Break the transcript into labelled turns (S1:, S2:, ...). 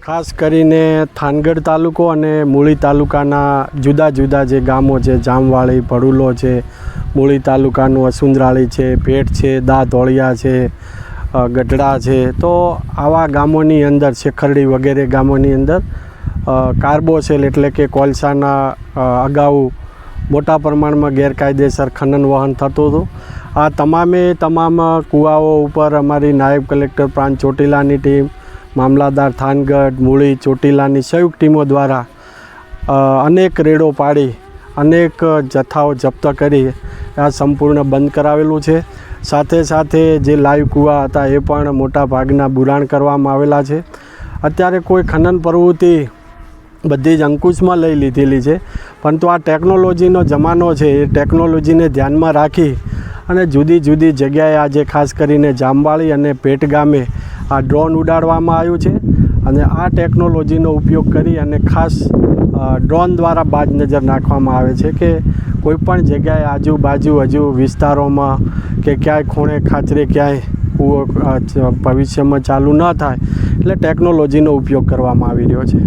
S1: ખાસ કરીને થાનગઢ તાલુકો અને મૂળી તાલુકાના જુદા જુદા જે ગામો છે, જામવાળી, ભડુલો છે, મૂળી તાલુકાનું અસુંદરાળી છે, ભેટ છે, દાધોળિયા છે, ગઢડા છે, તો આવા ગામોની અંદર શેખરડી વગેરે ગામોની અંદર કાર્બોસેલ એટલે કે કોલસાના અગાઉ મોટા પ્રમાણમાં ગેરકાયદેસર ખનન વહન થતું હતું. આ તમામ કૂવાઓ ઉપર અમારી નાયબ કલેક્ટર પ્રાંત ચોટીલાની ટીમ, મામલાદાર થાનગઢ, મૂળી, ચોટીલાની સંયુક્ત ટીમો દ્વારા અનેક રેડો પાડી અનેક જથ્થાઓ જપ્ત કરી આ સંપૂર્ણ બંધ કરાવેલું છે. સાથે સાથે જે લાઈવ કૂવા હતા એ પણ મોટા ભાગના બુરાણ કરવામાં આવેલા છે. અત્યારે કોઈ ખનન પ્રવૃત્તિ બધી જ અંકુશમાં લઈ લીધેલી છે, પરંતુ આ ટેકનોલોજીનો જમાનો છે. એ ટેકનોલોજીને ધ્યાનમાં રાખી અને જુદી જુદી જગ્યાએ આજે ખાસ કરીને જામવાળી અને ભેટ ગામે આ ડ્રોન ઉડાડવામાં આવ્યું છે અને આ ટેકનોલોજીનો ઉપયોગ કરી અને ખાસ ડ્રોન દ્વારા બાજ નજર નાખવામાં આવે છે કે કોઈપણ જગ્યાએ આજુબાજુ હજુ વિસ્તારોમાં કે ક્યાંય ખૂણે ખાચરે ક્યાંય કૂવો ભવિષ્યમાં ચાલુ ન થાય એટલે ટેકનોલોજીનો ઉપયોગ કરવામાં આવી રહ્યો છે.